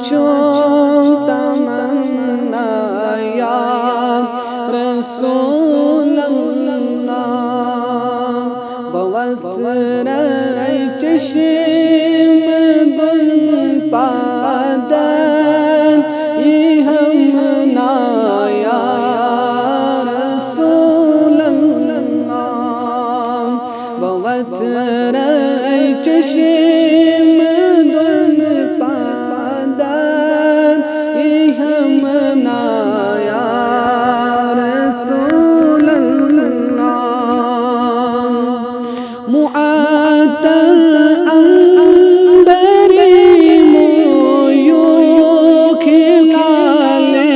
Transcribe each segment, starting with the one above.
چون تمنا یا رسول اللہ بوت رای چشم بن پادن یہ ہم یا رسول اللہ بوت رای چشم بن پادن یہ ہم یا رسول اللہ معطر انبری مویو کھلالے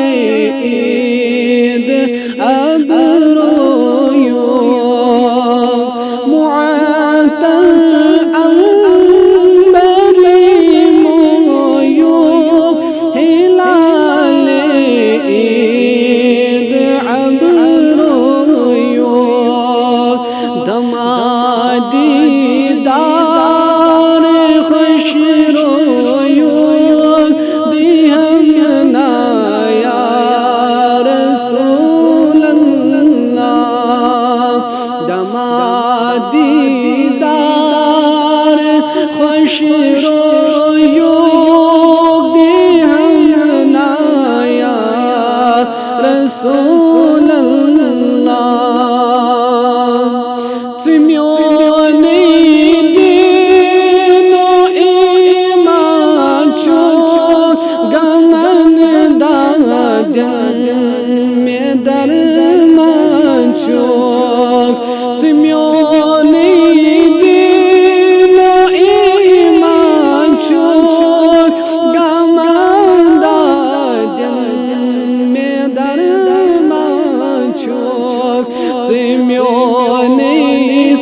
عید ابرویو معطر انبری مویو کھلالے عید ابرویو دمادی دار خوش رویو دی ہم یا رسول اللہ دمادی دار خوش رویو دی ہم یا رسول اللہ میں درمان چوک سمیونی دین و ایمان چوک گمان دادن میں درمان چوک سمیونی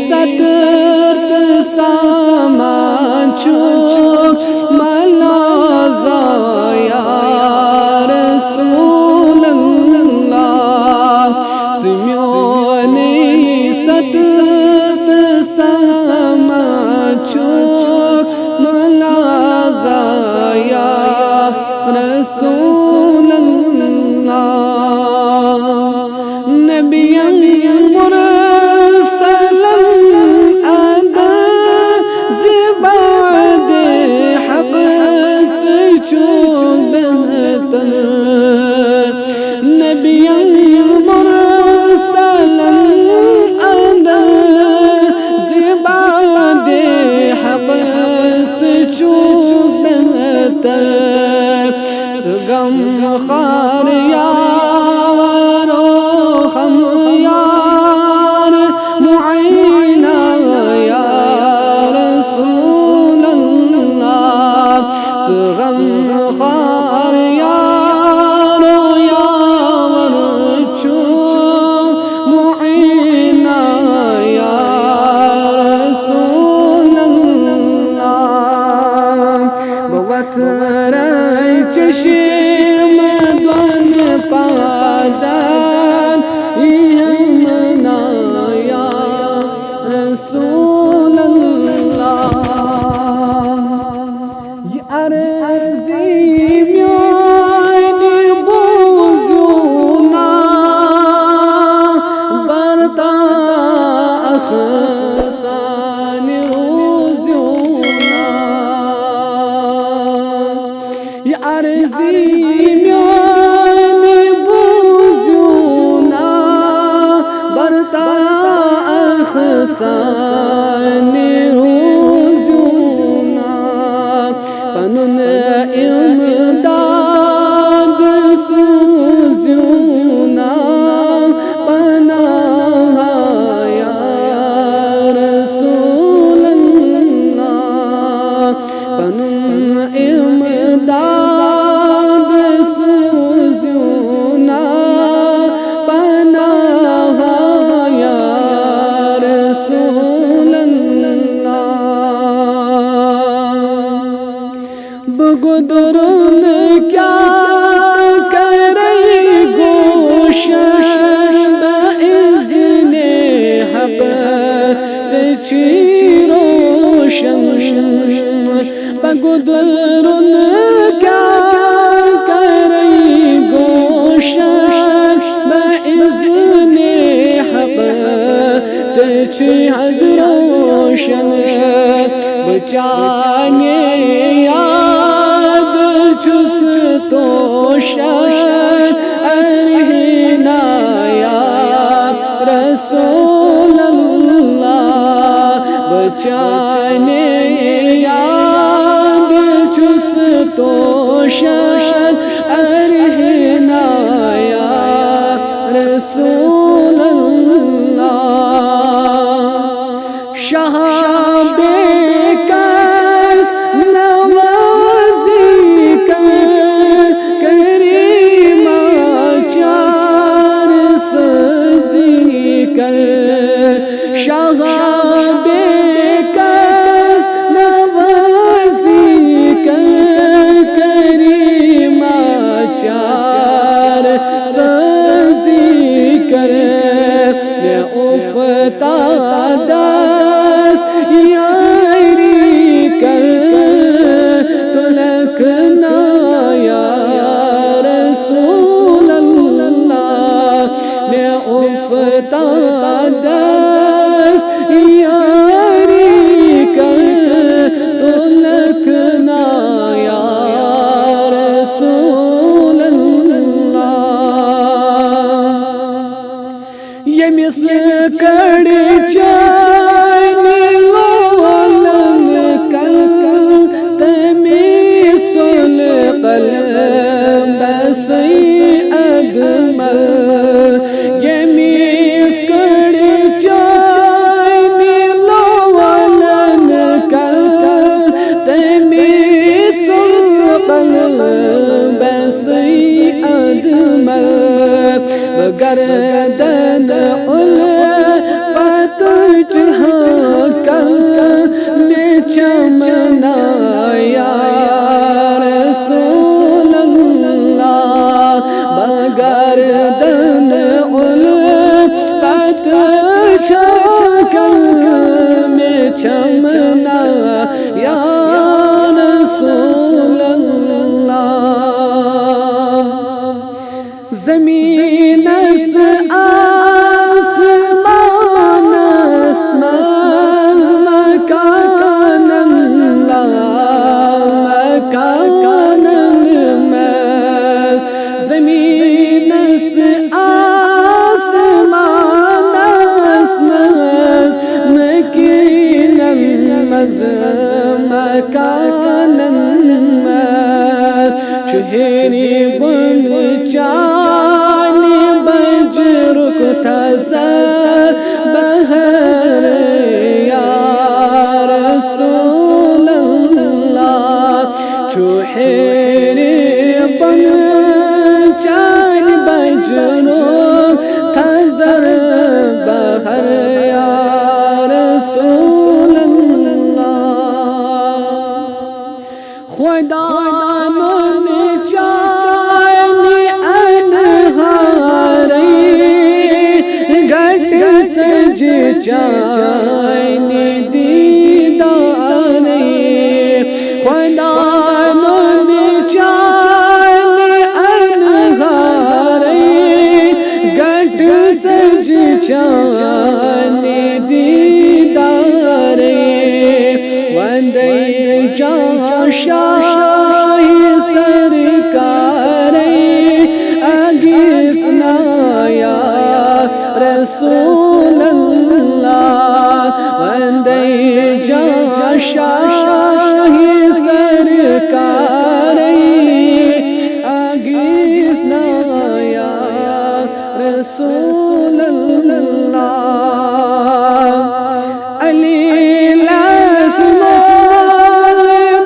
سترت سامان چوک ملازا یا رسول اللہ سمیونی سترت سامان چوک ملازا یا رسول اللہ نبی مرسل اداز بعد حق چون بہتر نبی مرسل اداز بعد حق چون بہتر سگم خار یار و خم یار معینہ یا رسول اللہ سگم خار یار و یار چو معینہ یا رسول اللہ بوت رای چشم دون پادن ہم یا رسول اللہ یہ عرضی میانی بوزونا برتا اخسان روزونا یہ عرضی میانی بوزونا برتا اخسان روزونا پنن امداد سوزونا پناہ یا رسول اللہ پنن امداد سوزونا پناہ یا رسول اللہ بگدرن کیا کرے گوش بإذن حق چی روشن بگدرن کیا حضروشن بچانے یاد چس توشن ارہنا یا رسول اللہ بچانے یاد چس توشن ارہنا یا رسول اللہ شہاب کس نوازی کر کریم چار سزی کر شہاب کس نوازی کر کریم چار سزی کر افتاد یاری کر تلکنا یا رسول اللہ میں افتاد یاری کر تلکنا یا رسول اللہ یمس کڑ چانی لولن کل تمیس القلب بسی ادمل یمس کڑ چانی لولن کل تمیس القلب بسی ادمل گردن الفت جہاں کل میں چمنا یا رسول اللہ بگردن الفت جہاں کل میں چمنا یا رسول اللہ زمین سے آسمان اسماز مکان اللہ مکان المس زمین سے آسمان اسماز مکین المز مکان المس شہری بن چانی بج رکتا بہر یا رسول اللہ شہری بن چانی بج رکتا بہر یا رسول اللہ خدا نے چانی انہاری گھٹ سج چانی دیداری خدا نے چانی انہاری گھٹ سج چانی دیداری وندی جہاں شاہی سرکار اگفنا یا رسول اللہ وندی جہاں شاہی سرکار اگفنا یا رسول اللہ علی الاسمال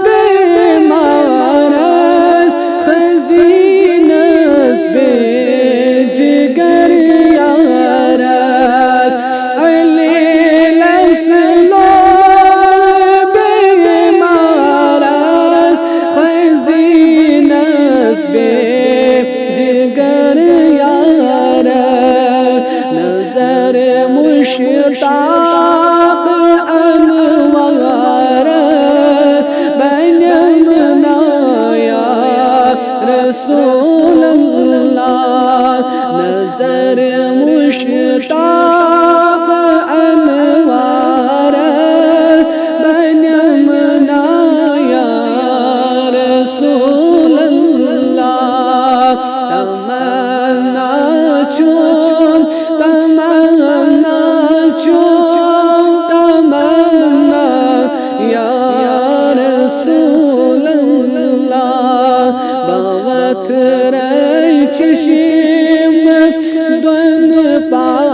بما پاک